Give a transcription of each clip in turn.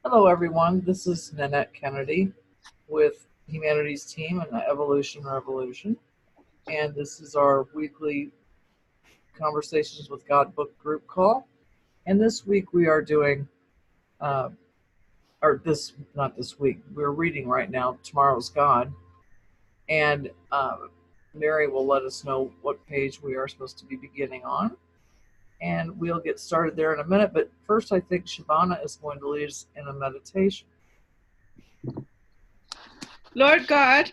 Hello, everyone. This is Nanette Kennedy with Humanities Team and the Evolution Revolution. And this is our weekly Conversations with God book group call. And this week we are doing, not this week, we're reading right now Tomorrow's God. And Mary will let us know what page we are supposed to be beginning on. And we'll get started there in a minute. But first, I think Shavana is going to lead us in a meditation. Lord God,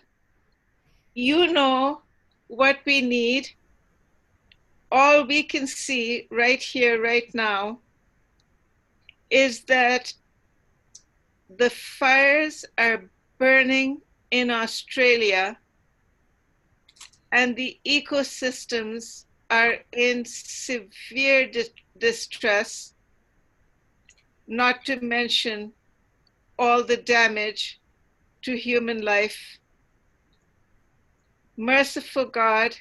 you know what we need. All we can see right here, right now, is that the fires are burning in Australia and the ecosystems are in severe distress, not to mention all the damage to human life. Merciful God,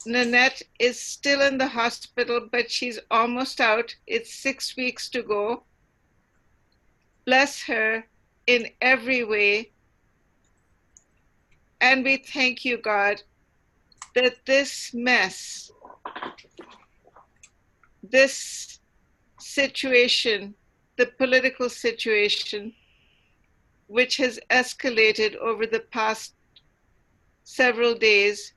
Nanette is still in the hospital, but she's almost out. It's 6 weeks to go. Bless her in every way. And we thank you, God, that this mess, this situation, the political situation, which has escalated over the past several days,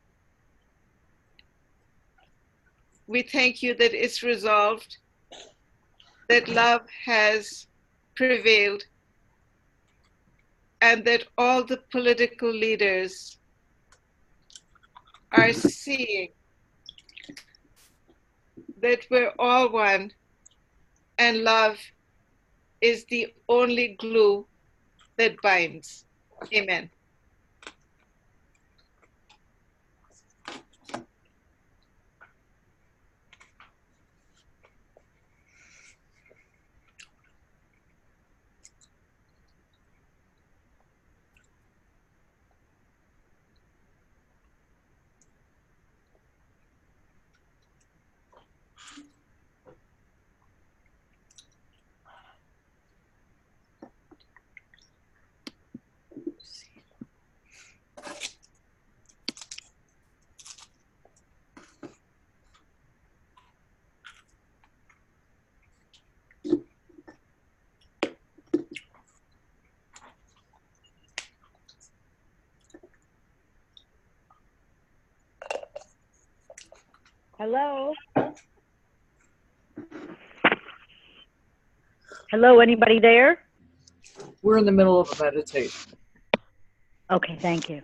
we thank you that it's resolved, that love has prevailed, and that all the political leaders are seeing that we're all one and love is the only glue that binds. Amen. Hello? Hello, anybody there? We're in the middle of a meditation. Okay, thank you.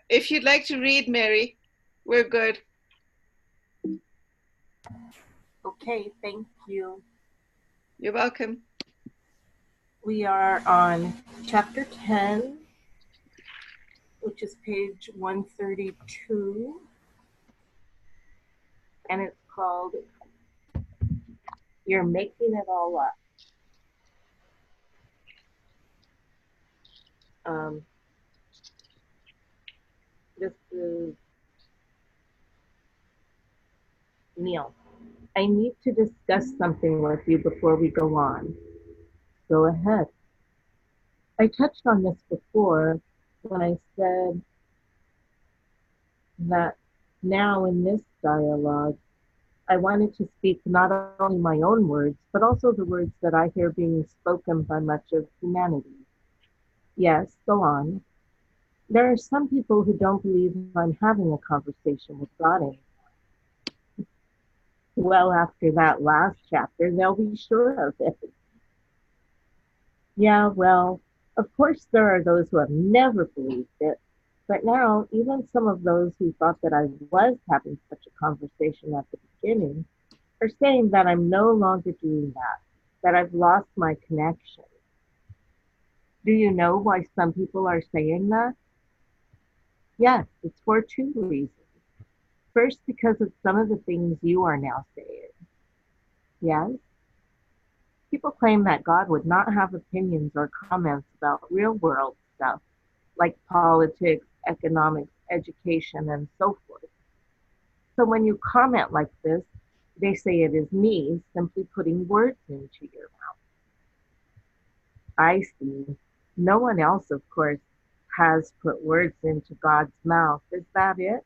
If you'd like to read, Mary, we're good. Okay, thank you. You're welcome. We are on chapter 10, which which is page 132. And it's called You're Making It All Up. This is Neil. I need to discuss something with you before we go on. Go ahead. I touched on this before when I said that now in this dialogue, I wanted to speak not only my own words, but also the words that I hear being spoken by much of humanity. Yes, go on. There are some people who don't believe I'm having a conversation with God anymore. Well, after that last chapter, they'll be sure of it. Yeah, well, of course there are those who have never believed it, but now even some of those who thought that I was having such a conversation at the beginning are saying that I'm no longer doing that I've lost my connection. Do you know why some people are saying that? Yes, it's for two reasons. First, because of some of the things you are now saying. Yes? People claim that God would not have opinions or comments about real world stuff like politics, economics, education, and so forth. So when you comment like this, they say it is me simply putting words into your mouth. I see. No one else, of course, has put words into God's mouth. Is that it?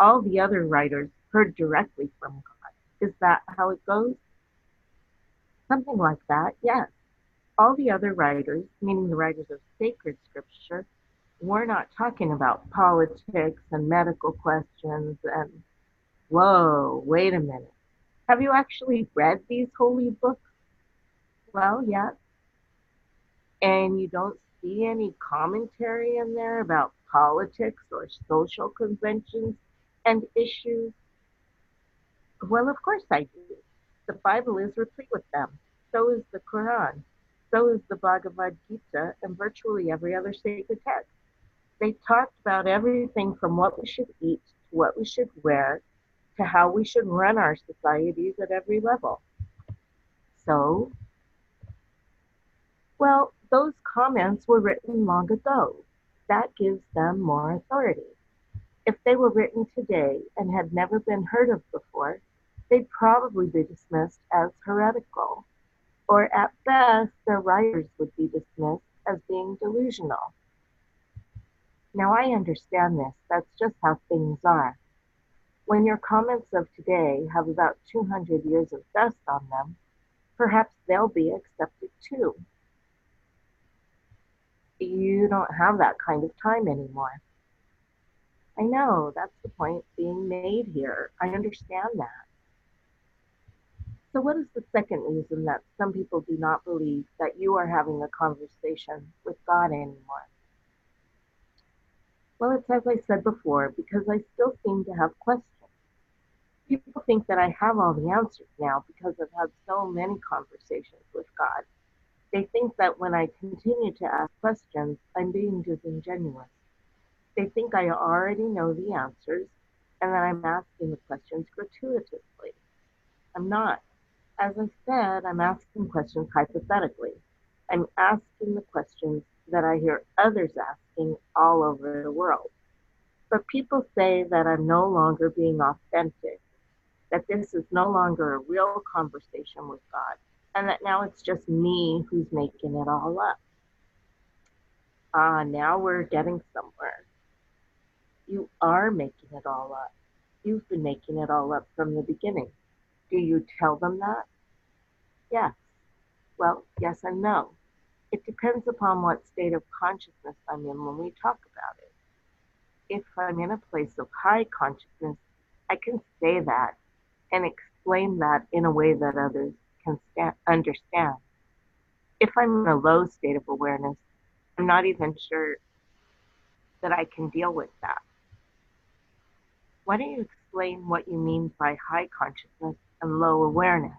All the other writers heard directly from God. Is that how it goes? Something like that, yes. All the other writers, meaning the writers of sacred scripture, were not talking about politics and medical questions and, whoa, wait a minute. Have you actually read these holy books? Well, yes. And you don't see any commentary in there about politics or social conventions and issues? Well, of course I do. The Bible is replete with them. So is the Quran. So is the Bhagavad Gita and virtually every other sacred text. They talked about everything from what we should eat to what we should wear to how we should run our societies at every level. So, well, those comments were written long ago. That gives them more authority. If they were written today and had never been heard of before, they'd probably be dismissed as heretical, or at best, their writers would be dismissed as being delusional. Now, I understand this. That's just how things are. When your comments of today have about 200 years of dust on them, perhaps they'll be accepted too. You don't have that kind of time anymore. I know, that's the point being made here. I understand that. So what is the second reason that some people do not believe that you are having a conversation with God anymore? Well, it's as I said before, because I still seem to have questions. People think that I have all the answers now because I've had so many conversations with God. They think that when I continue to ask questions, I'm being disingenuous. They think I already know the answers and that I'm asking the questions gratuitously. I'm not. As I said, I'm asking questions hypothetically. I'm asking the questions that I hear others asking all over the world. But people say that I'm no longer being authentic, that this is no longer a real conversation with God, and that now it's just me who's making it all up. Now we're getting somewhere. You are making it all up. You've been making it all up from the beginning. Do you tell them that? Yes. Well, yes and no. It depends upon what state of consciousness I'm in when we talk about it. If I'm in a place of high consciousness, I can say that and explain that in a way that others can understand. If I'm in a low state of awareness, I'm not even sure that I can deal with that. Why don't you explain what you mean by high consciousness and low awareness?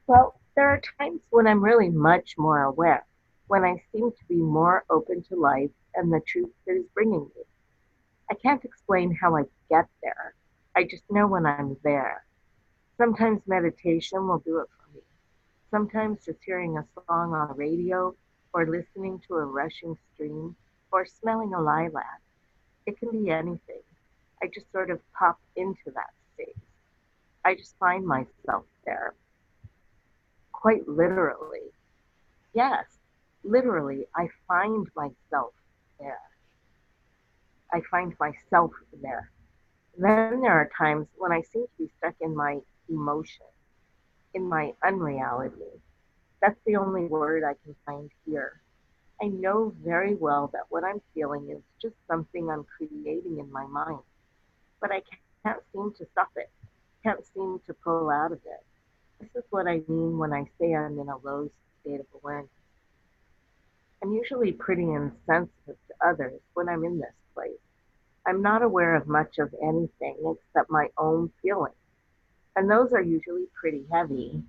Well, there are times when I'm really much more aware. when I seem to be more open to life and the truth that is bringing me. I can't explain how I get there. I just know when I'm there. Sometimes meditation will do it for me. Sometimes just hearing a song on the radio or listening to a rushing stream or smelling a lilac. It can be anything. I just sort of pop into that state. I just find myself there. Quite literally. Yes, literally, I find myself there. I find myself there. Then there are times when I seem to be stuck in my emotion, in my unreality. That's the only word I can find here. I know very well that what I'm feeling is just something I'm creating in my mind, but I can't seem to stop it, can't seem to pull out of it. This is what I mean when I say I'm in a low state of awareness. I'm usually pretty insensitive to others when I'm in this place. I'm not aware of much of anything except my own feelings, and those are usually pretty heavy.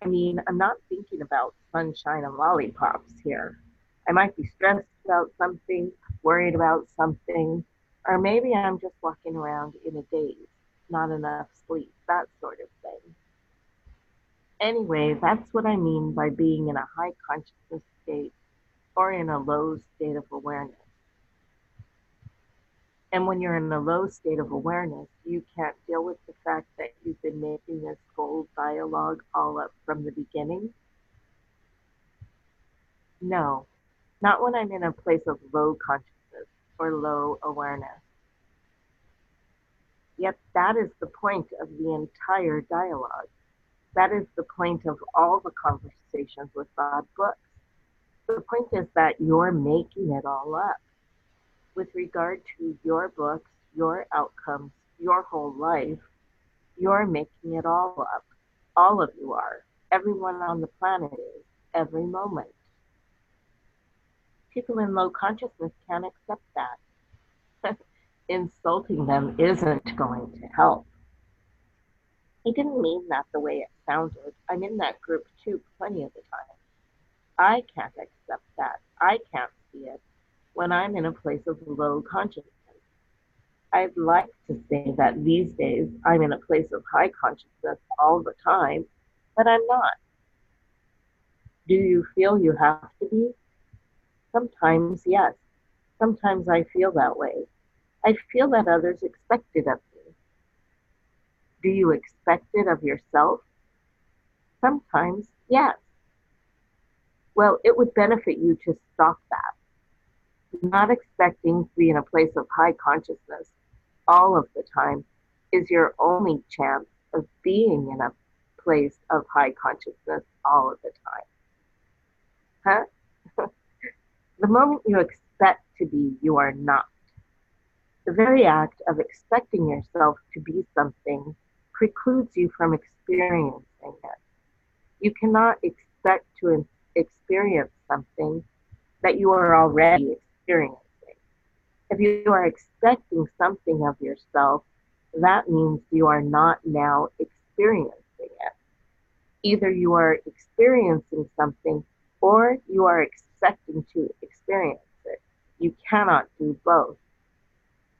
I mean, I'm not thinking about sunshine and lollipops here. I might be stressed about something, worried about something, or maybe I'm just walking around in a daze, not enough sleep, that sort of thing. Anyway, that's what I mean by being in a high consciousness state or in a low state of awareness. And when you're in a low state of awareness, you can't deal with the fact that you've been making this whole dialogue all up from the beginning. No, not when I'm in a place of low consciousness or low awareness. Yet that is the point of the entire dialogue. That is the point of all the conversations with God books. The point is that you're making it all up. With regard to your books, your outcomes, your whole life, you're making it all up. All of you are. Everyone on the planet is, every moment. People in low consciousness can't accept that. Insulting them isn't going to help. I didn't mean that the way it sounded. I'm in that group too plenty of the time. I can't accept that. I can't see it when I'm in a place of low consciousness. I'd like to say that these days I'm in a place of high consciousness all the time, but I'm not. Do you feel you have to be? Sometimes, yes. Sometimes I feel that way. I feel that others expect it of me. Do you expect it of yourself? Sometimes, yes. Well, it would benefit you to stop that. Not expecting to be in a place of high consciousness all of the time is your only chance of being in a place of high consciousness all of the time. Huh? The moment you expect to be, you are not. The very act of expecting yourself to be something precludes you from experiencing it. You cannot expect to experience something that you are already experiencing. If you are expecting something of yourself, that means you are not now experiencing it. Either you are experiencing something or you are expecting to experience it. You cannot do both.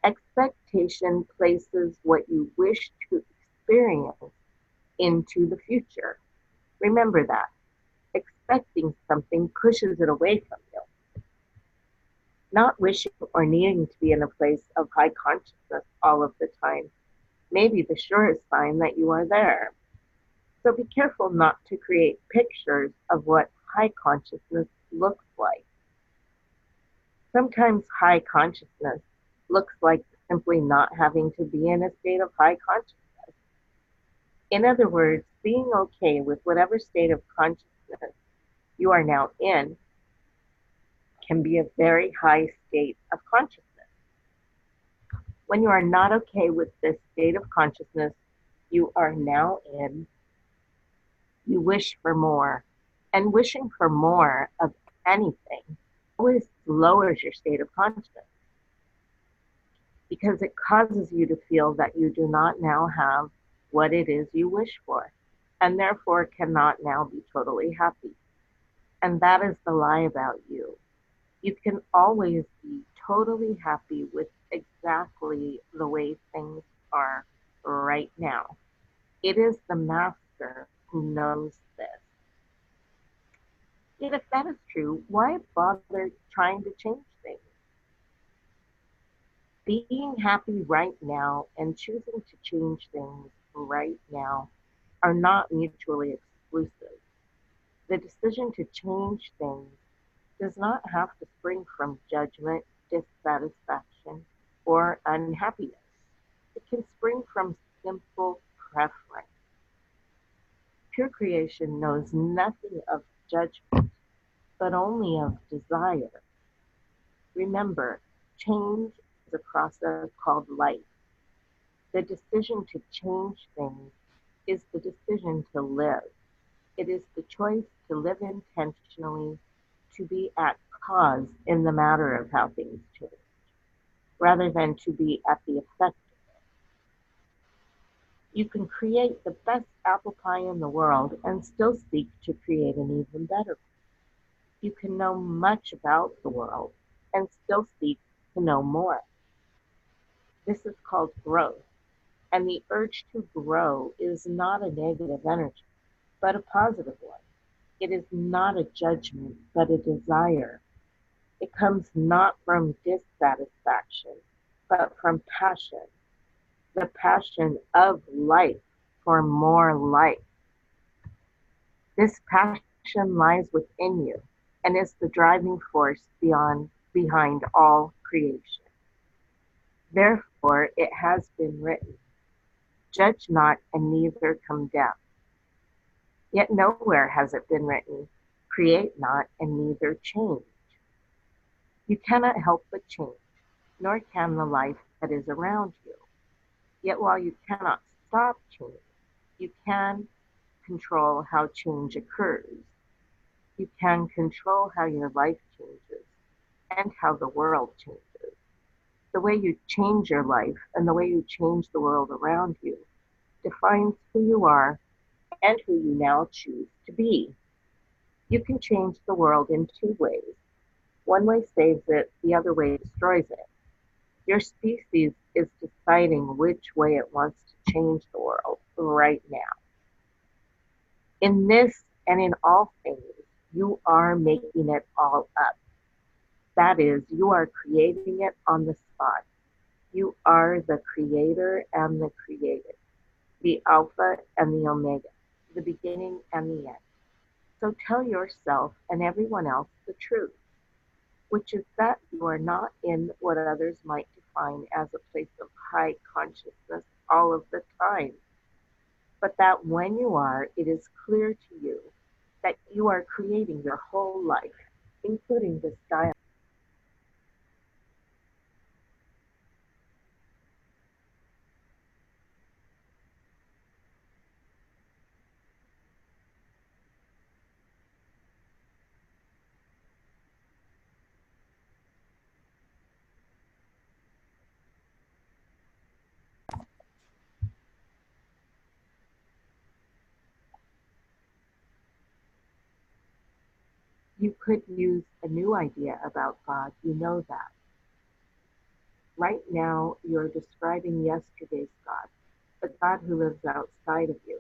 Expectation places what you wish to experience into the future. Remember that. Expecting something pushes it away from you. Not wishing or needing to be in a place of high consciousness all of the time may be the surest sign that you are there. So be careful not to create pictures of what high consciousness looks like. Sometimes high consciousness looks like simply not having to be in a state of high consciousness. In other words, being okay with whatever state of consciousness you are now in can be a very high state of consciousness. When you are not okay with this state of consciousness you are now in, you wish for more. And wishing for more of anything always lowers your state of consciousness because it causes you to feel that you do not now have what it is you wish for and therefore cannot now be totally happy. And that is the lie about you. You can always be totally happy with exactly the way things are right now. It is the master who knows this. Yet if that is true, why bother trying to change things? Being happy right now and choosing to change things right now are not mutually exclusive. The decision to change things does not have to spring from judgment, dissatisfaction, or unhappiness. It can spring from simple preference. Pure creation knows nothing of judgment, but only of desire. Remember, change is a process called life. The decision to change things is the decision to live. It is the choice to live intentionally, to be at cause in the matter of how things change, rather than to be at the effect. You can create the best apple pie in the world and still seek to create an even better. You can know much about the world and still seek to know more. This is called growth. And the urge to grow is not a negative energy, but a positive one. It is not a judgment, but a desire. It comes not from dissatisfaction, but from passion, the passion of life for more life. This passion lies within you and is the driving force behind all creation. Therefore, it has been written, judge not and neither condemn. Yet nowhere has it been written, create not and neither change. You cannot help but change, nor can the life that is around you. Yet while you cannot stop change, you can control how change occurs. You can control how your life changes and how the world changes. The way you change your life and the way you change the world around you defines who you are and who you now choose to be. You can change the world in two ways. One way saves it, the other way destroys it. Your species is deciding which way it wants to change the world right now. In this and in all things, you are making it all up. That is, you are creating it on the spot. You are the creator and the created, the Alpha and the Omega, the beginning and the end. So tell yourself and everyone else the truth, which is that you are not in what others might define as a place of high consciousness all of the time, but that when you are, it is clear to you that you are creating your whole life, including this dialogue. You could use a new idea about God, you know that. Right now, you're describing yesterday's God, a God who lives outside of you,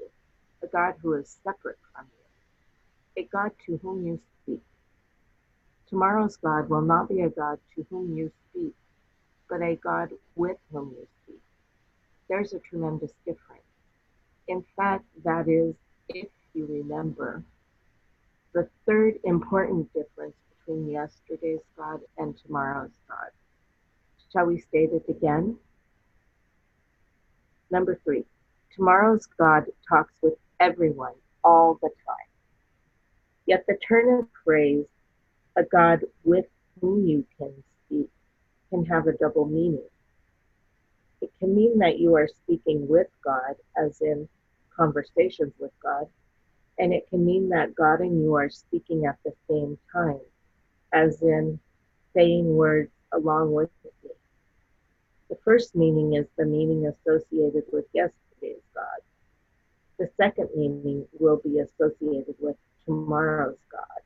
a God who is separate from you, a God to whom you speak. Tomorrow's God will not be a God to whom you speak, but a God with whom you speak. There's a tremendous difference. In fact, that is, if you remember, the third important difference between yesterday's God and tomorrow's God. Shall we state it again? Number 3, tomorrow's God talks with everyone all the time. Yet the turn of phrase, a God with whom you can speak, can have a double meaning. It can mean that you are speaking with God, as in conversations with God, and it can mean that God and you are speaking at the same time, as in saying words along with me. The first meaning is the meaning associated with yesterday's God. The second meaning will be associated with tomorrow's God.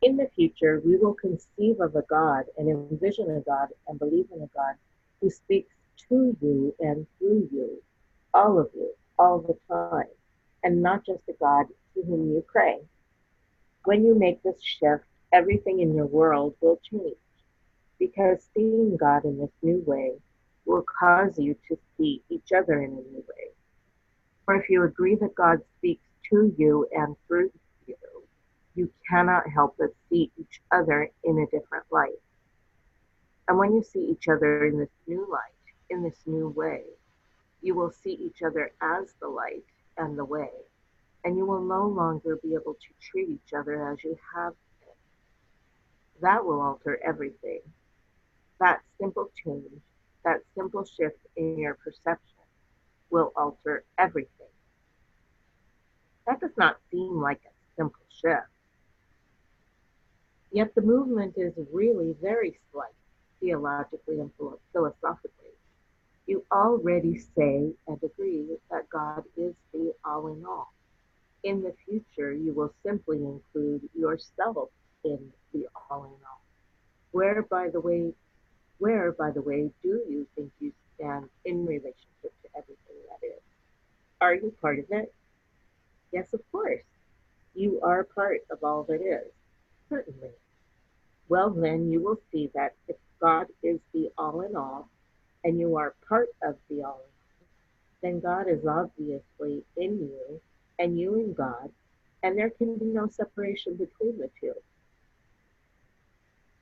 In the future, we will conceive of a God and envision a God and believe in a God who speaks to you and through you, all the time, and not just a God to whom you pray. When you make this shift, everything in your world will change because seeing God in this new way will cause you to see each other in a new way. For if you agree that God speaks to you and through you, you cannot help but see each other in a different light. And when you see each other in this new light, in this new way, you will see each other as the light and the way, and you will no longer be able to treat each other as you have been. That will alter everything. That simple change, that simple shift in your perception will alter everything. That does not seem like a simple shift. Yet the movement is really very slight, theologically and philosophically. You already say and agree that God is the all in all. In the future, you will simply include yourself in the all in all. Where, by the way, do you think you stand in relationship to everything that is? Are you part of it? Yes, of course. You are part of all that is, certainly. Well, then you will see that if God is the all in all, and you are part of the all in all, then God is obviously in you, and you in God, and there can be no separation between the two.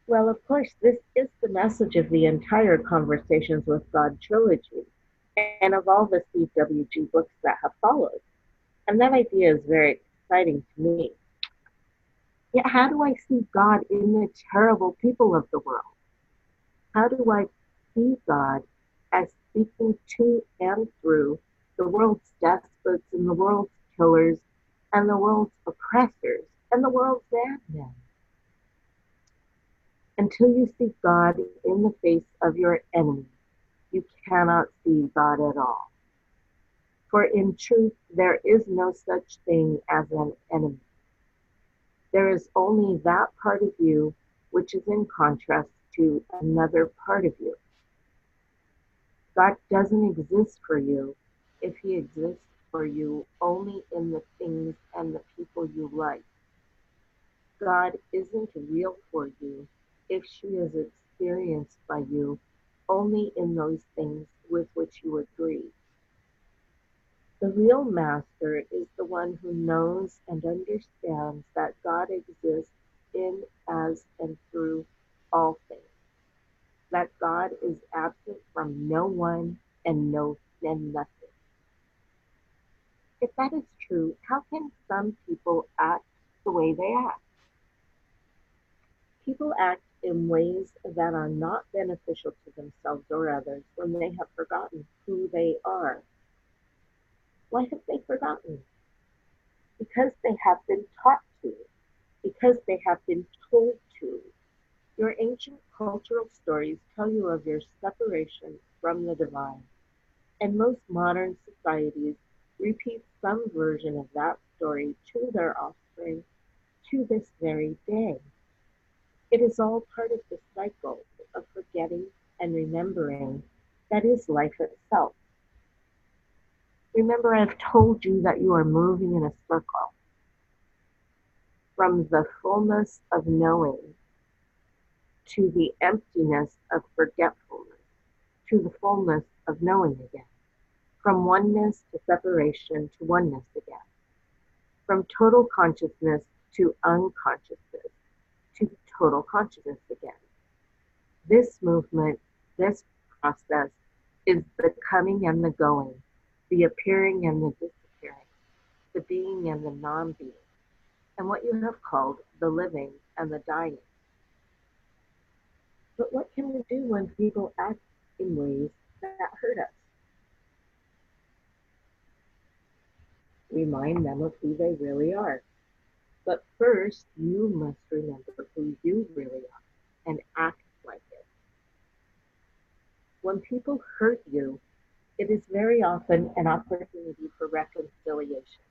Well, of course, this is the message of the entire Conversations with God trilogy, and of all the CWG books that have followed. And that idea is very exciting to me. Yet how do I see God in the terrible people of the world? How do I see God as speaking to and through the world's despots and the world's killers and the world's oppressors and the world's madmen? Until you see God in the face of your enemy, you cannot see God at all. For in truth, there is no such thing as an enemy. There is only that part of you which is in contrast to another part of you. God doesn't exist for you if he exists for you only in the things and the people you like. God isn't real for you if she is experienced by you only in those things with which you agree. The real master is the one who knows and understands that God exists in, as, and through all things. That God is absent from no one and nothing. If that is true, how can some people act the way they act? People act in ways that are not beneficial to themselves or others when they have forgotten who they are. Why have they forgotten? Because they have been taught to, because they have been told to. Your ancient cultural stories tell you of your separation from the divine, and most modern societies repeat some version of that story to their offspring to this very day. It is all part of the cycle of forgetting and remembering that is life itself. Remember, I've told you that you are moving in a circle from the fullness of knowing to the emptiness of forgetfulness, to the fullness of knowing again, from oneness to separation to oneness again, from total consciousness to unconsciousness to total consciousness again. This movement, this process is the coming and the going, the appearing and the disappearing, the being and the non-being, and what you have called the living and the dying. But what can we do when people act in ways that hurt us? Remind them of who they really are. But first, you must remember who you really are and act like it. When people hurt you, it is very often an opportunity for reconciliation.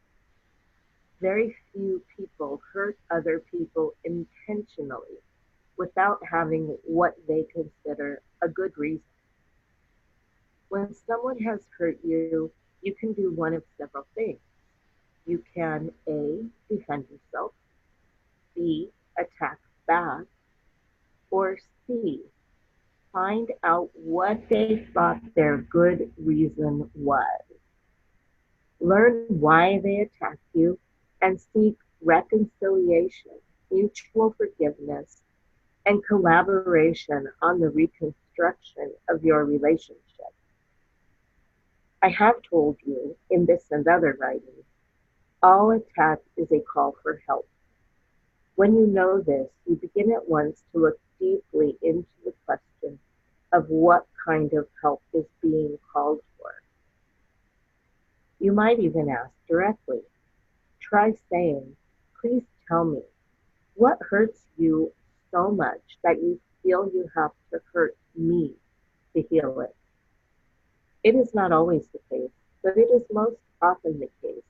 Very few people hurt other people intentionally intentionally without having what they consider a good reason. When someone has hurt you, you can do one of several things. You can A, defend yourself, B, attack back, or C, find out what they thought their good reason was. Learn why they attacked you and seek reconciliation, mutual forgiveness, and collaboration on the reconstruction of your relationship. I have told you in this and other writings, all attack is a call for help. When you know this, you begin at once to look deeply into the question of what kind of help is being called for. You might even ask directly. Try saying, please tell me, what hurts you so much that you feel you have to hurt me to heal it? It is not always the case, but it is most often the case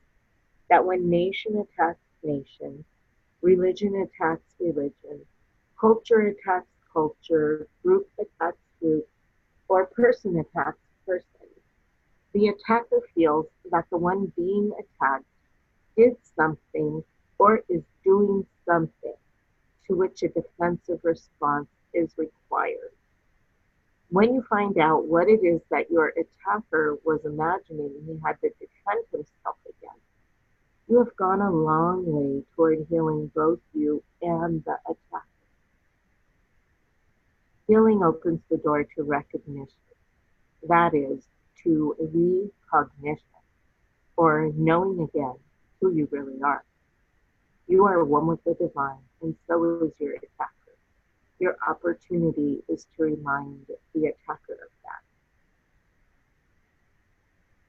that when nation attacks nation, religion attacks religion, culture attacks culture, group attacks group, or person attacks person, the attacker feels that the one being attacked did something or is doing something to which a defensive response is required. When you find out what it is that your attacker was imagining he had to defend himself against, you have gone a long way toward healing both you and the attacker. Healing opens the door to recognition, that is, to recognition, or knowing again who you really are. You are one with the divine, and so is your attacker. Your opportunity is to remind the attacker of that.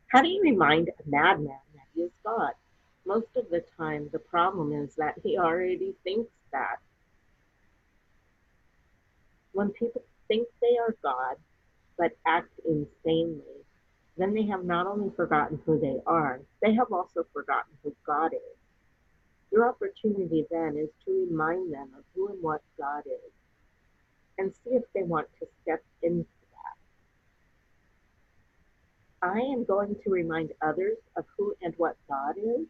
How do you remind a madman that he is God? Most of the time, the problem is that he already thinks that. When people think they are God, but act insanely, then they have not only forgotten who they are, they have also forgotten who God is. Your opportunity then is to remind them of who and what God is, and see if they want to step into that. I am going to remind others of who and what God is.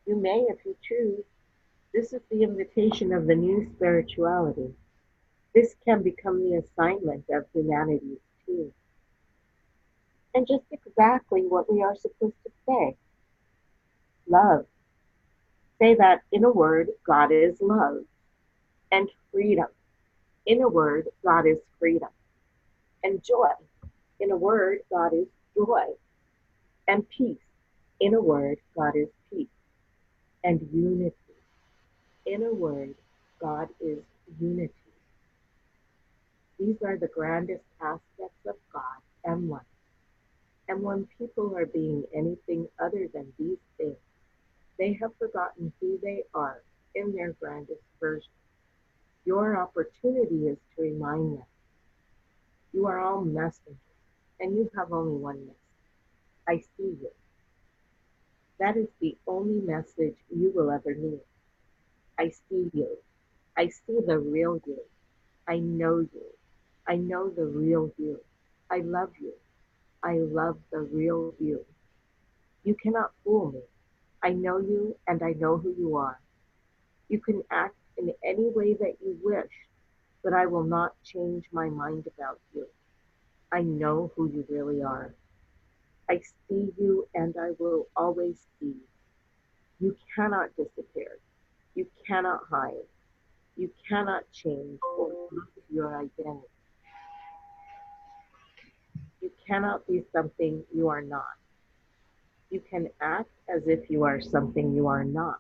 You may if you choose. This is the invitation of the new spirituality. This can become the assignment of humanity's team. And just exactly what we are supposed to say. Love. Say that in a word, God is love. And freedom. In a word, God is freedom. And joy. In a word, God is joy. And peace. In a word, God is peace. And unity. In a word, God is unity. These are the grandest aspects of God and life. And when people are being anything other than these things, they have forgotten who they are in their grandest version. Your opportunity is to remind them. You are all messengers, and you have only one message. I see you. That is the only message you will ever need. I see you. I see the real you. I know you. I know the real you. I love you. I love the real you. You cannot fool me. I know you and I know who you are. You can act in any way that you wish, but I will not change my mind about you. I know who you really are. I see you and I will always see you. You cannot disappear. You cannot hide. You cannot change or lose your identity. You cannot be something you are not. You can act as if you are something you are not,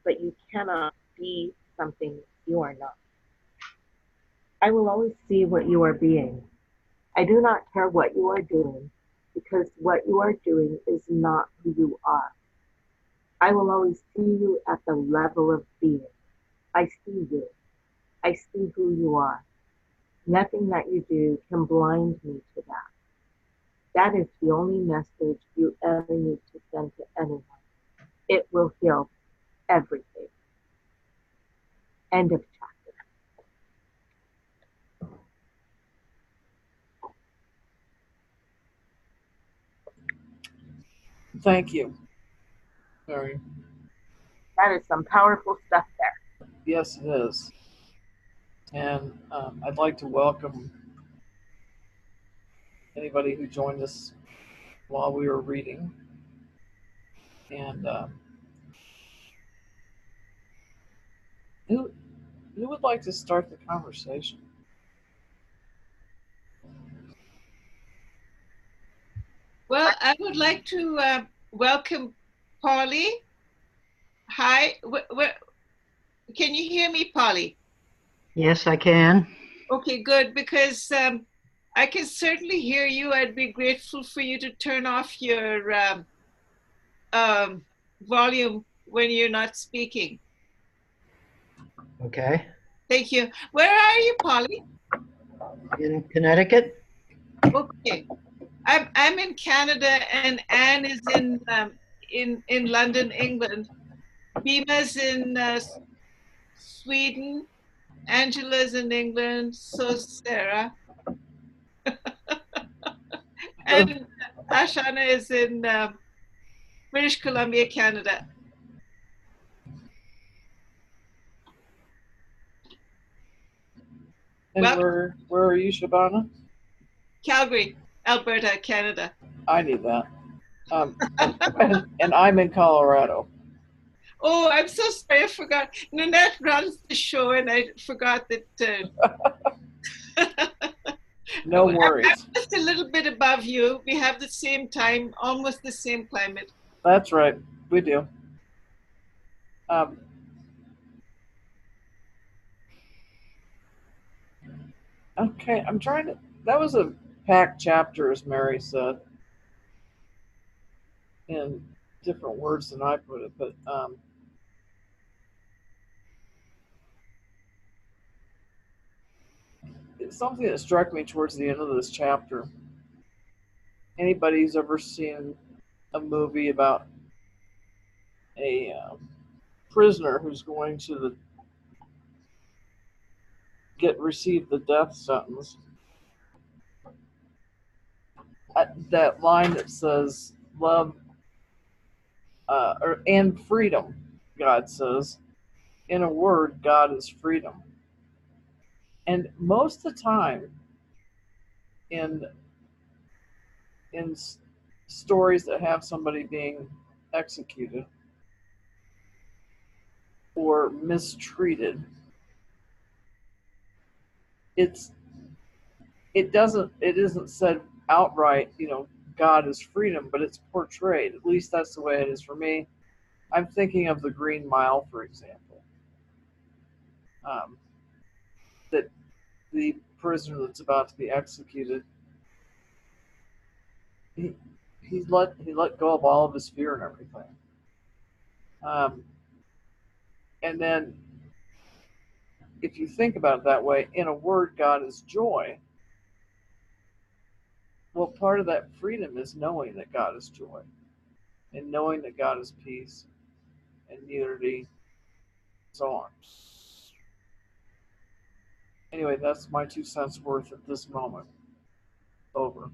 but you cannot be something you are not. I will always see what you are being. I do not care what you are doing, because what you are doing is not who you are. I will always see you at the level of being. I see you. I see who you are. Nothing that you do can blind me to that. That is the only message you ever need to send to anyone. It will heal everything. End of chapter. Thank you, Mary. That is some powerful stuff there. Yes, it is. And I'd like to welcome anybody who joined us while we were reading. And who would like to start the conversation? Well, I would like to welcome Polly. Hi, can you hear me, Polly? Yes, I can. Okay, good, because I can certainly hear you. I'd be grateful for you to turn off your volume when you're not speaking. Okay. Thank you. Where are you, Polly? In Connecticut? Okay. I'm in Canada, and Anne is in London, England. Bima's in Sweden. Angela's in England. So Sarah. And Ashana is in British Columbia, Canada. And Well, where are you, Shabana? Calgary, Alberta, Canada. I need that. And I'm in Colorado. Oh, I'm so sorry. I forgot. Nanette runs the show, and I forgot that. No worries. I'm just a little bit above you. We have the same time, almost the same climate. That's right. We do. Okay, I'm trying to. That was a packed chapter, as Mary said, in different words than I put it. But it's something that struck me towards the end of this chapter. Anybody who's ever seen a movie about a prisoner who's going to receive the death sentence, that line that says love and freedom, God says, in a word, God is freedom. And most of the time in stories that have somebody being executed or mistreated, it isn't said outright, God is freedom, but it's portrayed. At least that's the way it is for me. I'm thinking of the Green Mile, for example. That the prisoner that's about to be executed, he let go of all of his fear and everything. And then, if you think about it that way, in a word, God is joy. Well, part of that freedom is knowing that God is joy, and knowing that God is peace and unity, so on. Anyway, that's my 2 cents worth at this moment. Over.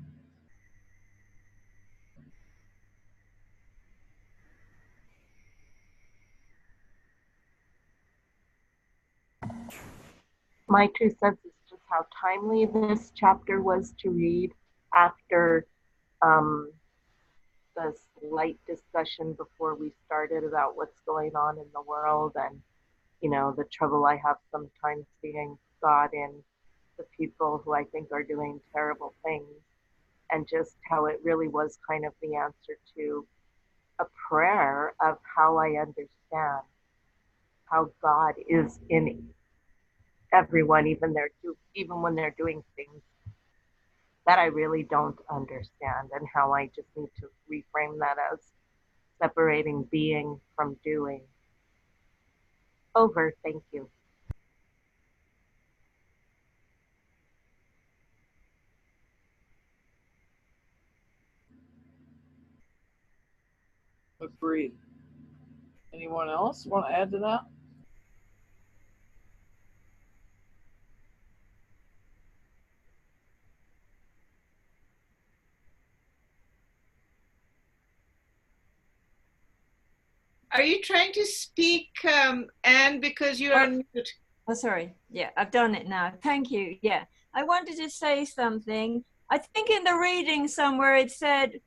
My 2 cents is just how timely this chapter was to read after the slight discussion before we started about what's going on in the world and, the trouble I have sometimes seeing God in the people who I think are doing terrible things, and just how it really was kind of the answer to a prayer of how I understand how God is in everyone, even when they're doing things that I really don't understand, and how I just need to reframe that as separating being from doing. Over. Thank you. Agreed. Anyone else want to add to that? Are you trying to speak, Anne, because you're on mute? Oh, sorry. Yeah, I've done it now. Thank you. Yeah. I wanted to say something. I think in the reading somewhere it said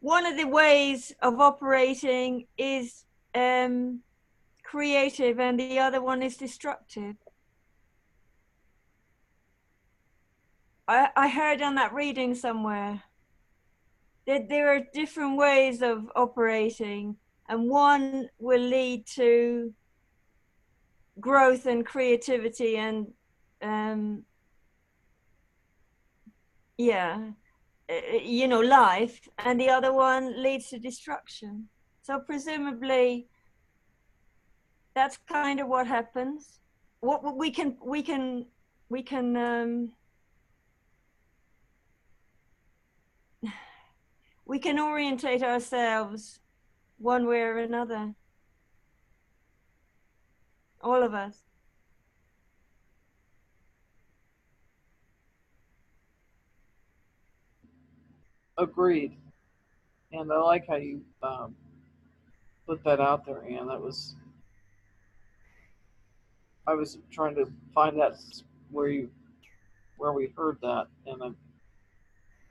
one of the ways of operating is creative and the other one is destructive. I heard on that reading somewhere that there are different ways of operating, and one will lead to growth and creativity and life, and the other one leads to destruction. So presumably that's kind of what happens. What we can orientate ourselves one way or another, all of us. Agreed. And I like how you put that out there, Anne. I was trying to find that where we heard that, and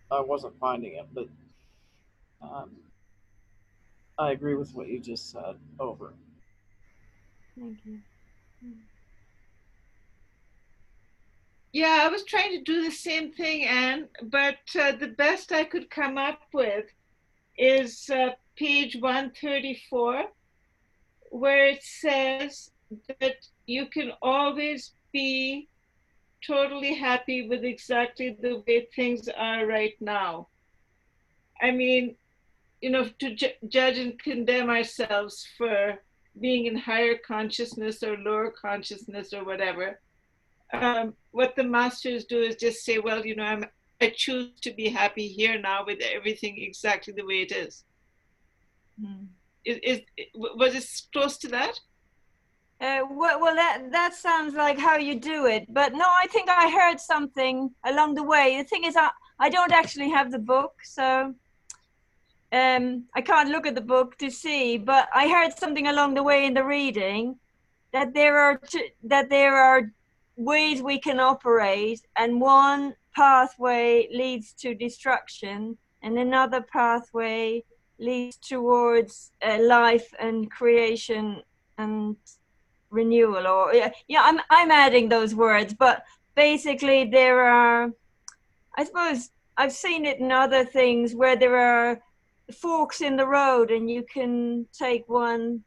I wasn't finding it, but I agree with what you just said. Over. Thank you. Yeah, I was trying to do the same thing, Anne, but the best I could come up with is page 134, where it says that you can always be totally happy with exactly the way things are right now. I mean, to judge and condemn ourselves for being in higher consciousness or lower consciousness or whatever. What the masters do is just say, well, I choose to be happy here now with everything exactly the way it is. Was it close to that? Well, that sounds like how you do it, but no, I think I heard something along the way. The thing is, I don't actually have the book, so I can't look at the book to see. But I heard something along the way in the reading that there are ways we can operate, and one pathway leads to destruction, and another pathway leads towards life and creation and renewal. Or I'm adding those words, but basically there are, I suppose I've seen it in other things where there are forks in the road, and you can take one.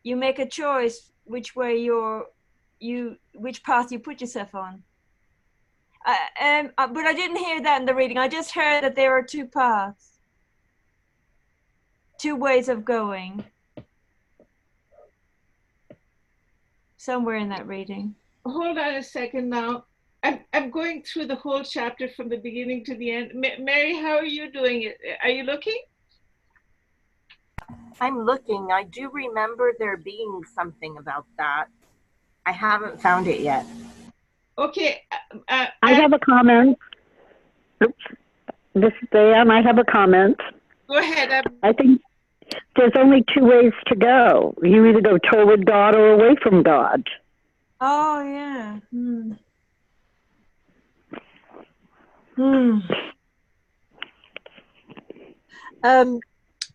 You make a choice which way which path you put yourself on. But I didn't hear that in the reading. I just heard that there are two paths, two ways of going. Somewhere in that reading. Hold on a second now. I'm going through the whole chapter from the beginning to the end. Mary, how are you doing it? Are you looking? I'm looking. I do remember there being something about that. I haven't found it yet. Okay. I have a comment. Oops. This is Dan. I have a comment. Go ahead. I think there's only two ways to go. You either go toward God or away from God. Oh, yeah.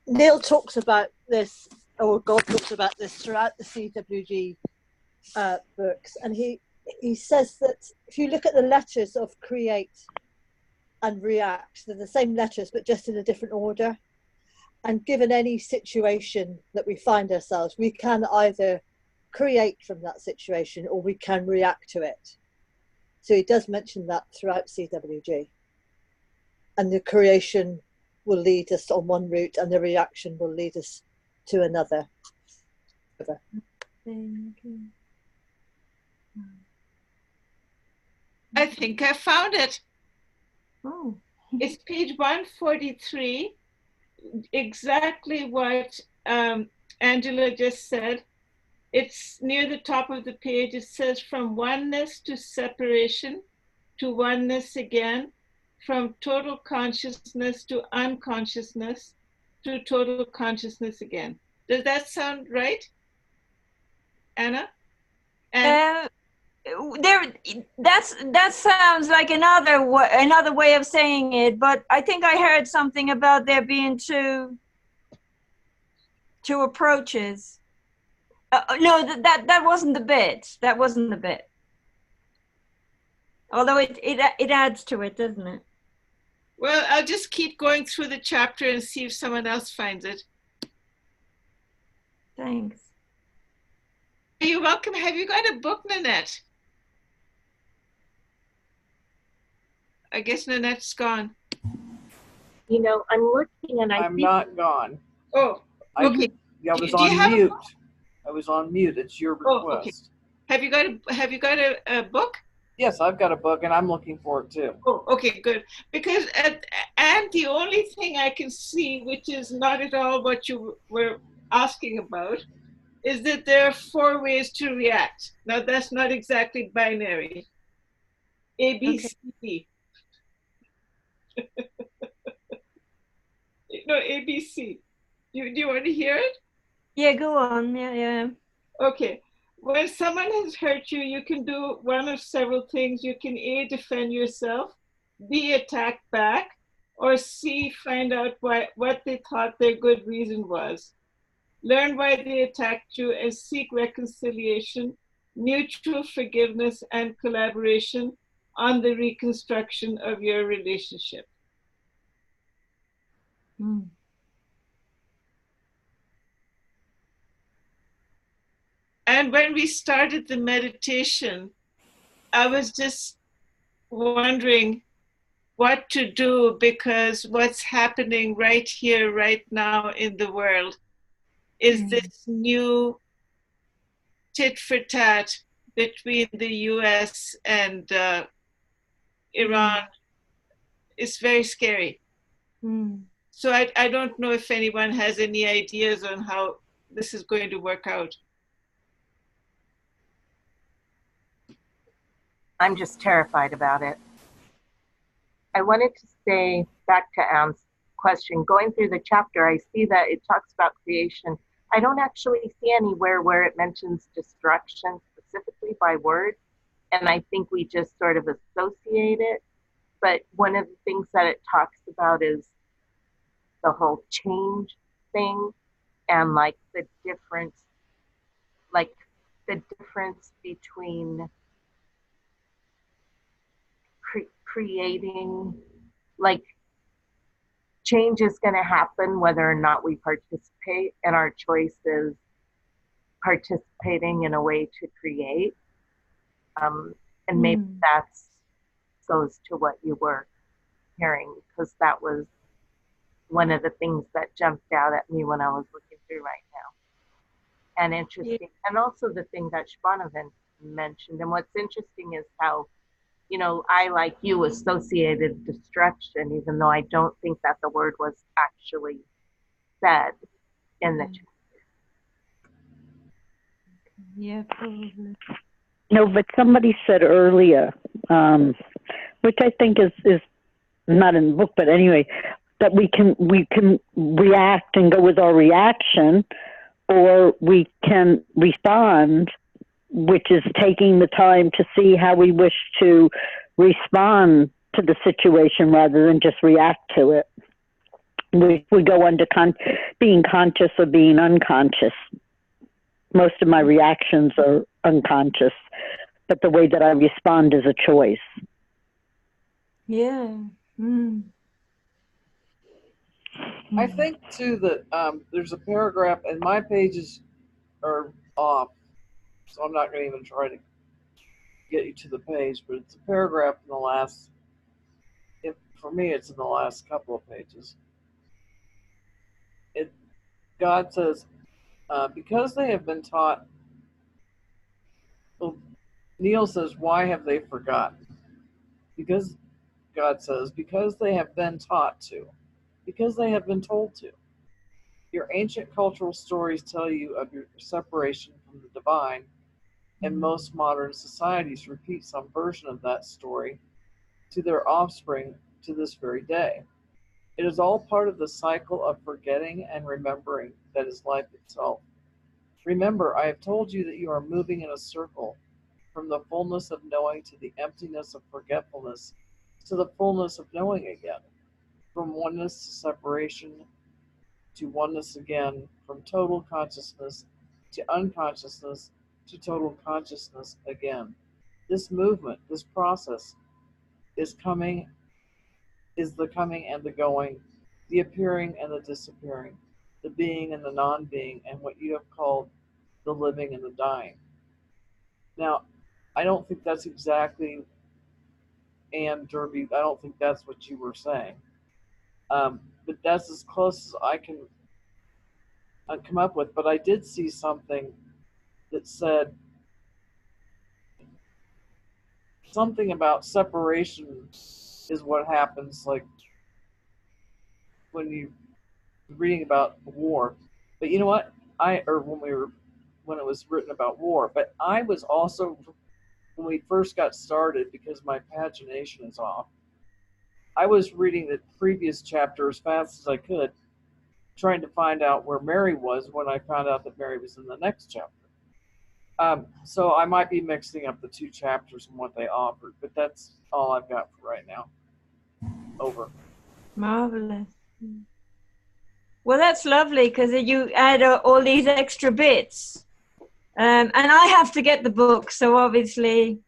Neil talks about this, or God talks about this throughout the CWG books, and he says that if you look at the letters of create and react, they're the same letters but just in a different order. And given any situation that we find ourselves, we can either create from that situation or we can react to it. So he does mention that throughout CWG. And the creation will lead us on one route and the reaction will lead us to another. I think I found it. Oh. It's page 143, exactly what Angela just said. It's near the top of the page. It says from oneness to separation to oneness again, from total consciousness to unconsciousness to total consciousness again. Does that sound right, Anna? And that sounds like another way of saying it, but I think I heard something about there being two approaches. No, that wasn't the bit. That wasn't the bit. Although it adds to it, doesn't it? well, I'll just keep going through the chapter and see if someone else finds it. Thanks. You're welcome. Have you got a book, Nanette? I guess Nanette's gone. You know, I'm looking and I'm not gone. Oh, okay. I was Do you on have a mute. book? I was on mute. It's your Oh, request. okay. Have you got a book? Yes, I've got a book and I'm looking for it too. Oh, okay, good. Because and the only thing I can see, which is not at all what you were asking about, is that there are 4 ways to react. Now that's not exactly binary. A, B, Okay. C, D. No, A, B, C. Do you want to hear it? Yeah, go on. Yeah. Okay. When someone has hurt you, you can do one of several things. You can A, defend yourself, B, attack back, or C, find out what they thought their good reason was. Learn why they attacked you and seek reconciliation, mutual forgiveness, and collaboration on the reconstruction of your relationship. Mm. And when we started the meditation, I was just wondering what to do, because what's happening right here, right now in the world is this new tit for tat between the US and Iran. It's very scary. So I don't know if anyone has any ideas on how this is going to work out. I'm just terrified about it. I wanted to say back to Anne's question, going through the chapter, I see that it talks about creation. I don't actually see anywhere where it mentions destruction specifically by word. And I think we just sort of associate it. But one of the things that it talks about is the whole change thing and like the difference between creating, like, change is going to happen whether or not we participate, and our choice is participating in a way to create. And maybe that's goes to what you were hearing, because that was one of the things that jumped out at me when I was looking through right now. And interesting. Yeah. And also the thing that Shvanavan mentioned. And what's interesting is how, you know, I, like you, associated destruction, even though I don't think that the word was actually said in the chapter. Yeah, probably. No, but somebody said earlier, which I think is not in the book, but anyway, that we can react and go with our reaction, or we can respond, which is taking the time to see how we wish to respond to the situation rather than just react to it. We go under being conscious or being unconscious. Most of my reactions are unconscious, but the way that I respond is a choice. Yeah. I think too that there's a paragraph, and my pages are off, so I'm not going to even try to get you to the page, but it's a paragraph in the last, for me it's in the last couple of pages. God says, because they have been taught, well, Neil says, why have they forgotten? Because God says, because they have been taught to, because they have been told to. Your ancient cultural stories tell you of your separation from the divine, and most modern societies repeat some version of that story to their offspring to this very day. It is all part of the cycle of forgetting and remembering that is life itself. Remember, I have told you that you are moving in a circle from the fullness of knowing to the emptiness of forgetfulness to the fullness of knowing again, from oneness to separation to oneness again, from total consciousness to unconsciousness to total consciousness again. This movement, this process is the coming and the going, the appearing and the disappearing, the being and the non-being, and what you have called the living and the dying. Now, I don't think that's exactly, Anne Derby, I don't think that's what you were saying. But that's as close as I can come up with. But I did see something that said something about separation is what happens, like when you're reading about war. But you know what? When it was written about war. But I was also, when we first got started, because my pagination is off, I was reading the previous chapter as fast as I could, trying to find out where Mary was when I found out that Mary was in the next chapter. So I might be mixing up the two chapters and what they offered, but that's all I've got for right now. Over. Marvelous. Well, that's lovely because you add all these extra bits. And I have to get the book, so obviously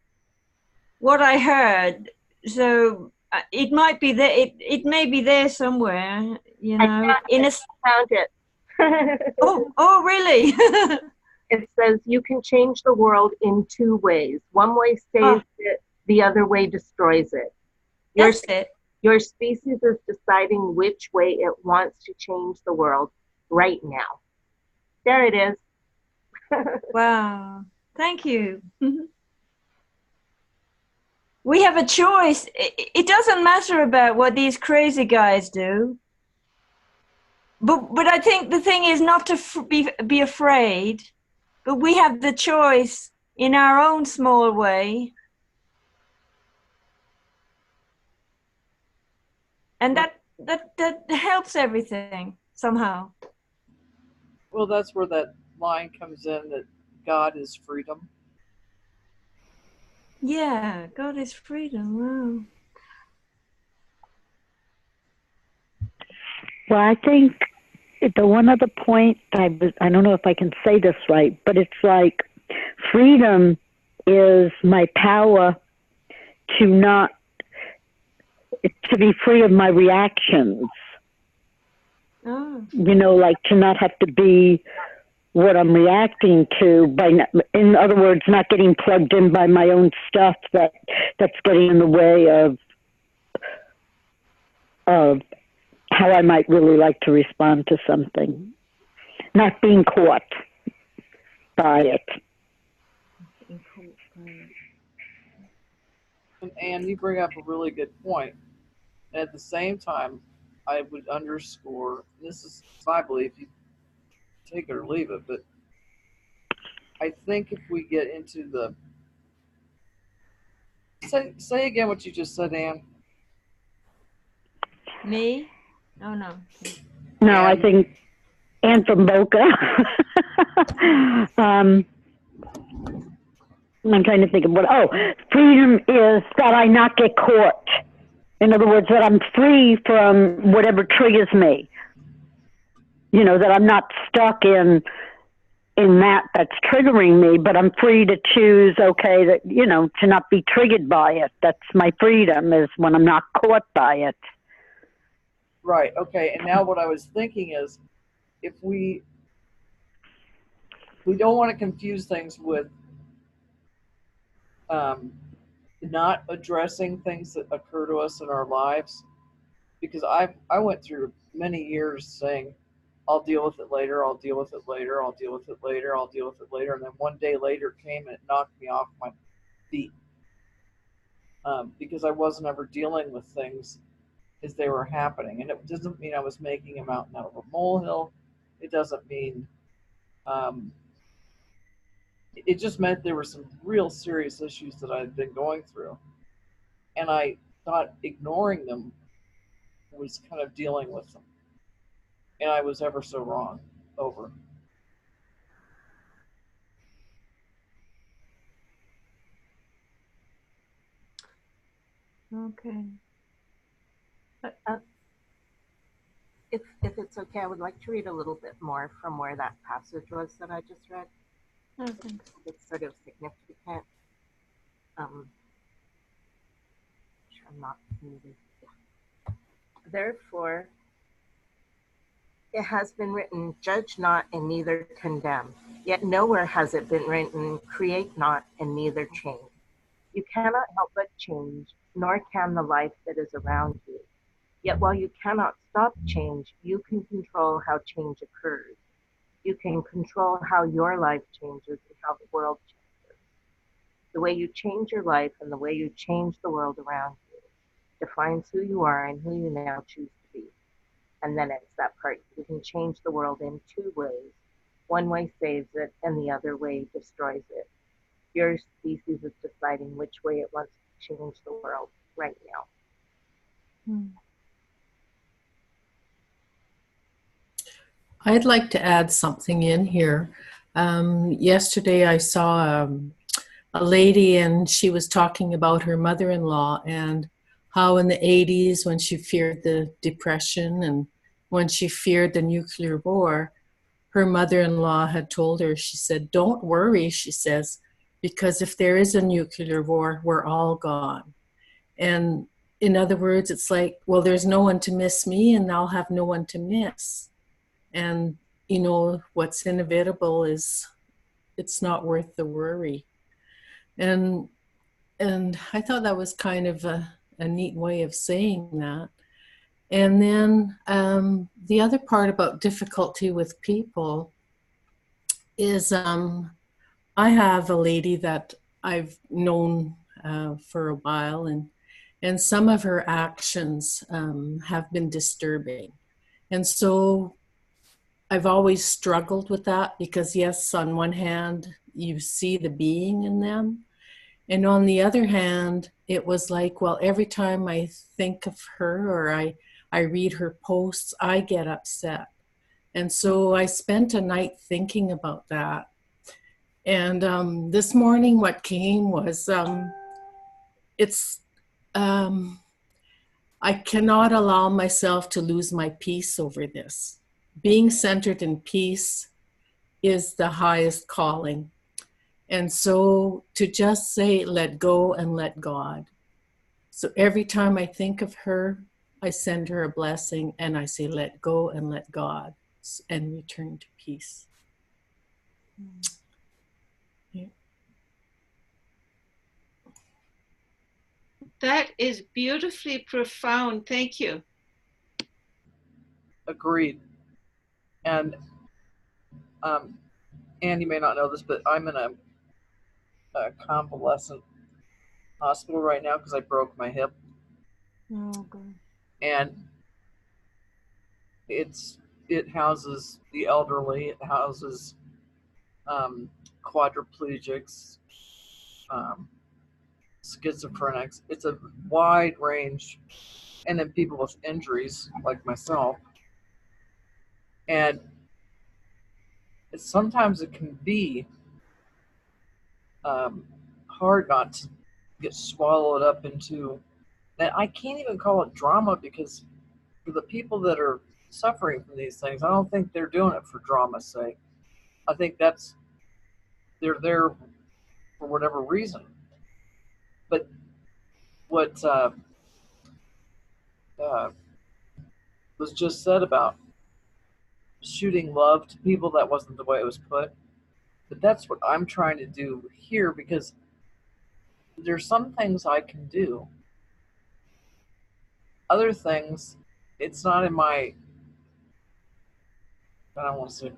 what I heard, so it might be there, it may be there somewhere, you know. I found it. Oh, really? It says you can change the world in two ways. One way saves it, the other way destroys it. That's it. Your species is deciding which way it wants to change the world right now. There it is. Wow. Thank you. We have a choice. It doesn't matter about what these crazy guys do. But I think the thing is not to be afraid, but we have the choice in our own small way. And that helps everything somehow. Well, that's where that line comes in, that God is freedom. Yeah, God is freedom. Wow. Well, I think the one other point, I don't know if I can say this right, but it's like freedom is my power to be free of my reactions. Oh. You know, like to not have to be what I'm reacting to, in other words, not getting plugged in by my own stuff that's getting in the way of how I might really like to respond to something. Not being caught by it. And Anne, you bring up a really good point. And at the same time, I would underscore, this is, I believe, you take it or leave it, but I think if we get into the, say again what you just said, Anne. Me? Oh, no. No, I think Anne from Boca. I'm trying to think of freedom is that I not get caught. In other words, that I'm free from whatever triggers me. You know, that I'm not stuck in that's triggering me, but I'm free to choose, to not be triggered by it. That's my freedom, is when I'm not caught by it. Right, okay. And now what I was thinking is, if we don't want to confuse things with not addressing things that occur to us in our lives, because I went through many years saying, I'll deal with it later, I'll deal with it later, I'll deal with it later, I'll deal with it later, and then one day later came and it knocked me off my feet, because I wasn't ever dealing with things as they were happening. And it doesn't mean I was making a mountain out of a molehill. It doesn't mean it just meant there were some real serious issues that I had been going through, and I thought ignoring them was kind of dealing with them, and I was ever so wrong. over. Okay. If it's okay, I would like to read a little bit more from where that passage was that I just read. Okay. It's sort of significant. Sure I'm not moving. Yeah. Therefore, it has been written, judge not and neither condemn. Yet nowhere has it been written, create not and neither change. You cannot help but change, nor can the life that is around you. Yet while you cannot stop change, you can control how change occurs. You can control how your life changes and how the world changes. The way you change your life and the way you change the world around you defines who you are and who you now choose to be. And then it's that part. You can change the world in two ways. One way saves it and the other way destroys it. Your species is deciding which way it wants to change the world right now. I'd like to add something in here. Yesterday I saw a lady, and she was talking about her mother-in-law and how in the 80s, when she feared the Depression and when she feared the nuclear war, her mother-in-law had told her, she said, don't worry, she says, because if there is a nuclear war, we're all gone. And in other words, it's like, well, there's no one to miss me and I'll have no one to miss. And, you know, what's inevitable is it's not worth the worry. And I thought that was kind of a neat way of saying that. And then the other part about difficulty with people is I have a lady that I've known for a while, and some of her actions have been disturbing. And so I've always struggled with that because, yes, on one hand, you see the being in them. And on the other hand, it was like, well, every time I think of her or I read her posts, I get upset. And so I spent a night thinking about that. And this morning what came was, I cannot allow myself to lose my peace over this. Being centered in peace is the highest calling. And so to just say, let go and let God. So every time I think of her, I send her a blessing and I say, let go and let God, and return to peace. Yeah. That is beautifully profound. Thank you. Agreed. And Ann, you may not know this, but I'm in a convalescent hospital right now because I broke my hip. Oh, God. And it houses the elderly, it houses quadriplegics, schizophrenics. It's a wide range, and then people with injuries like myself. And sometimes it can be hard not to get swallowed up into, and I can't even call it drama, because for the people that are suffering from these things, I don't think they're doing it for drama's sake. I think they're there for whatever reason. But what was just said about shooting love to people, that wasn't the way it was put. But that's what I'm trying to do here, because there's some things I can do. Other things, it's not in my, I don't want to say,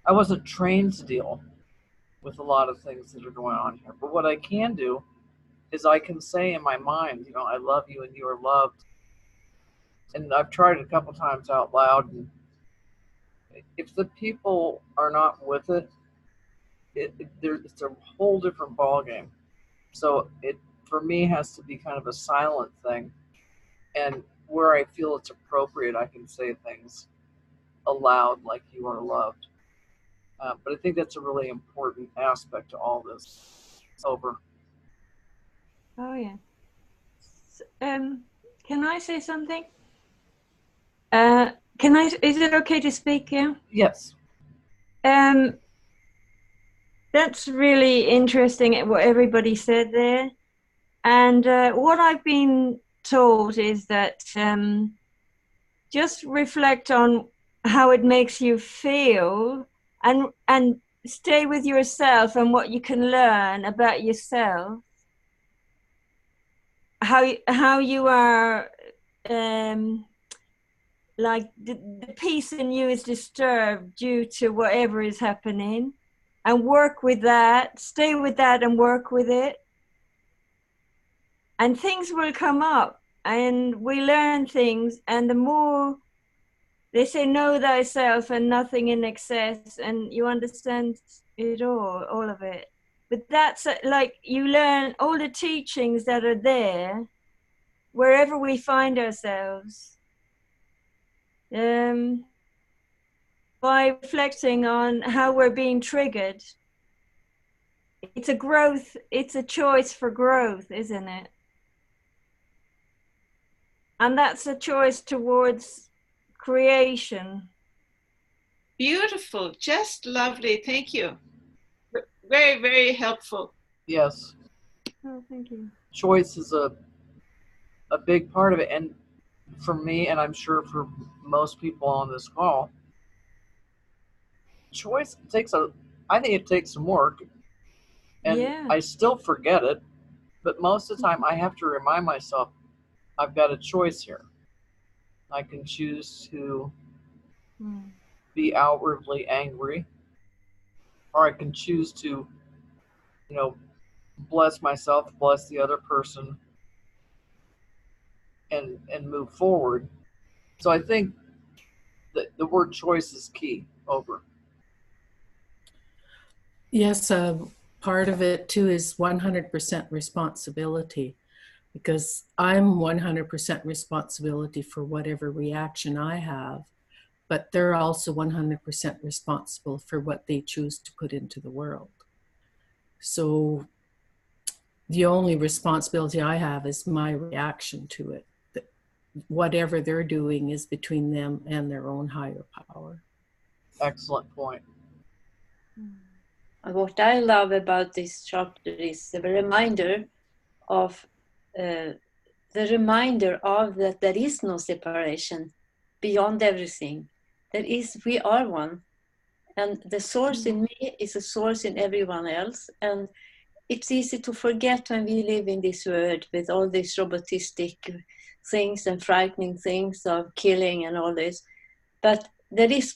I wasn't trained to deal with a lot of things that are going on here. But what I can do is I can say in my mind, you know, I love you and you are loved. And I've tried it a couple times out loud. And if the people are not with it, it's a whole different ballgame. So it, for me, has to be kind of a silent thing. And where I feel it's appropriate, I can say things. allowed like you are loved. But I think that's a really important aspect to all this. Over. Oh yeah. Can I say something? Can I? Is it okay to speak? Yeah. Yes. That's really interesting what everybody said there. And what I've been told is that just reflect on how it makes you feel, and stay with yourself and what you can learn about yourself. How you are, like the peace in you is disturbed due to whatever is happening, and work with that, stay with that and work with it. And things will come up and we learn things, and the more they say know thyself and nothing in excess, and you understand it all of it. But that's like you learn all the teachings that are there wherever we find ourselves, by reflecting on how we're being triggered. It's a growth, it's a choice for growth, isn't it? And that's a choice towards creation. Beautiful, just lovely. Thank you. Very, very helpful. Yes. Oh, thank you. Choice is a big part of it, and for me, and I'm sure for most people on this call, choice I think it takes some work, and Yeah. I still forget it, but most of the time I have to remind myself I've got a choice here. I can choose to be outwardly angry, or I can choose to, bless myself, bless the other person, and move forward. So I think that the word choice is key. Over. Yes, part of it too is 100% responsibility, because I'm 100% responsibility for whatever reaction I have, but they're also 100% responsible for what they choose to put into the world. So the only responsibility I have is my reaction to it. Whatever they're doing is between them and their own higher power. Excellent point. What I love about this chapter is the reminder of that there is no separation beyond everything. We are one, and the source in me is a source in everyone else. And it's easy to forget when we live in this world with all these robotistic things and frightening things of killing and all this. But there is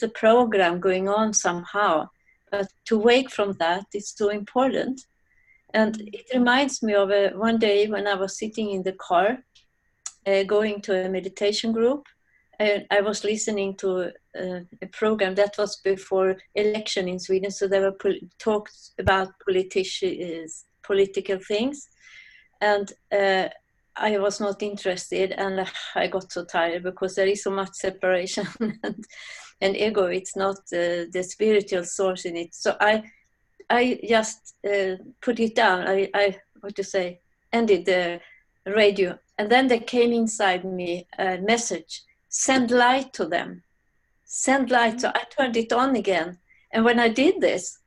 a program going on somehow. But to wake from that is so important. And it reminds me of one day when I was sitting in the car, going to a meditation group. And I was listening to a program that was before election in Sweden. So there were talks about political things. And I was not interested, and I got so tired because there is so much separation and ego. It's not the spiritual source in it. So I just put it down. I ended the radio. And then there came inside me a message, send light to them. Send light. So I turned it on again. And when I did this,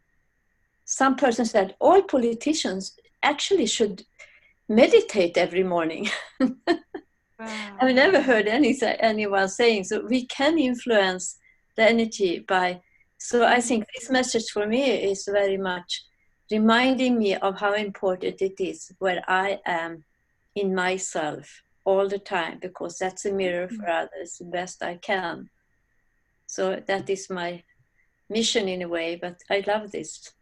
some person said, all politicians actually should meditate every morning. Wow. I've never heard anyone saying, so we can influence the energy by. So I think this message for me is very much reminding me of how important it is where I am in myself all the time, because that's a mirror for others the best I can. So that is my mission in a way, but I love these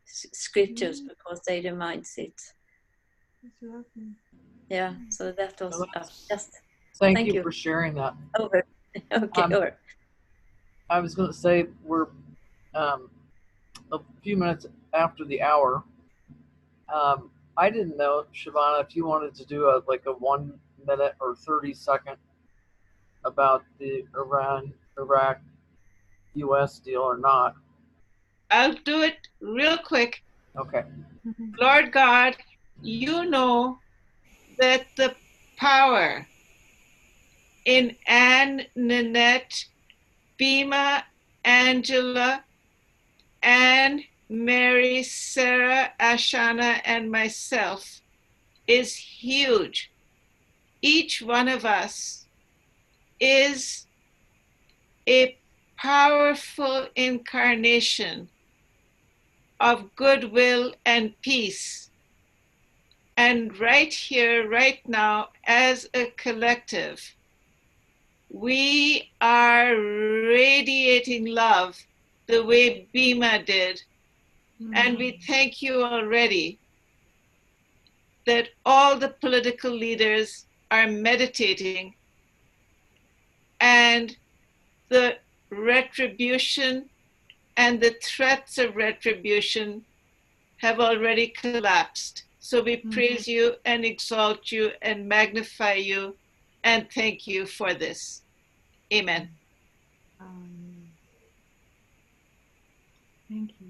scriptures because they remind it. Yeah, so that was just. Thank you for sharing that. Over. Okay, over. I was going to say we're a few minutes after the hour. I didn't know, Shavana, if you wanted to do a 1 minute or 30-second about the Iraq U.S. deal or not. I'll do it real quick. Okay. Lord God, you know that the power in Anne, Nanette, Bima, Angela, Anne, Mary, Sarah, Ashana, and myself is huge. Each one of us is a powerful incarnation of goodwill and peace. And right here, right now, as a collective, we are radiating love the way Bima did. And we thank you already that all the political leaders are meditating and the retribution and the threats of retribution have already collapsed. So we praise you and exalt you and magnify you and thank you for this. Amen. Thank you.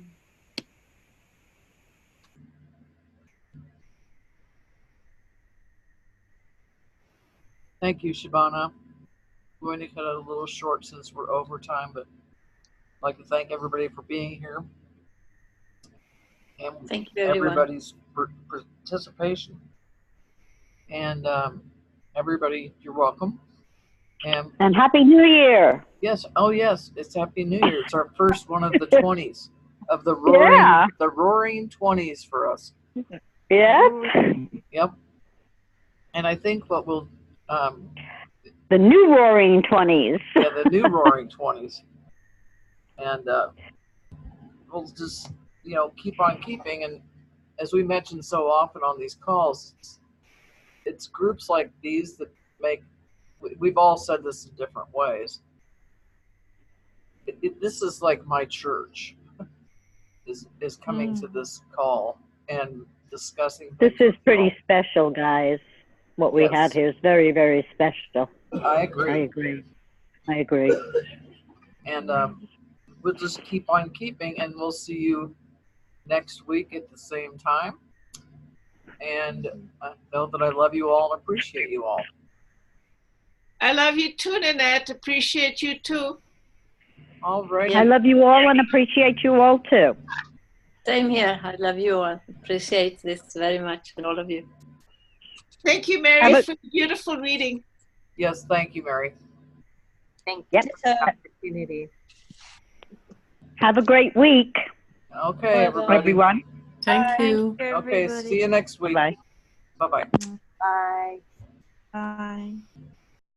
Thank you, Shabana. We're going to cut it a little short since we're over time, but I'd like to thank everybody for being here and Thank you, everyone. everybody's participation. And everybody, you're welcome. And Happy New Year. Yes, oh yes, it's Happy New Year. It's our first one of the 20s, of the roaring, Yeah. the roaring 20s for us. Yep. Yep. And I think what we'll, The new Roaring 20s. yeah, the new roaring 20s. And we'll just, keep on keeping. And as we mentioned so often on these calls, it's groups like these that make, we've all said this in different ways. This is like my church is coming to this call and discussing. This is pretty special, guys. What we Yes. had here is very, very special. I agree. I agree. And we'll just keep on keeping, and we'll see you next week at the same time. And know that I love you all and appreciate you all. I love you too, Nanette. Appreciate you too. All right. I love you all and appreciate you all too. Same here. I love you all. Appreciate this very much, all of you. Thank you, Mary, for the beautiful reading. Yes, thank you, Mary. Thank Yep. you for the opportunity. Have a great week, Okay, everybody. everyone. Thank you. Okay, see you next week. Bye. Bye-bye. Bye. Bye.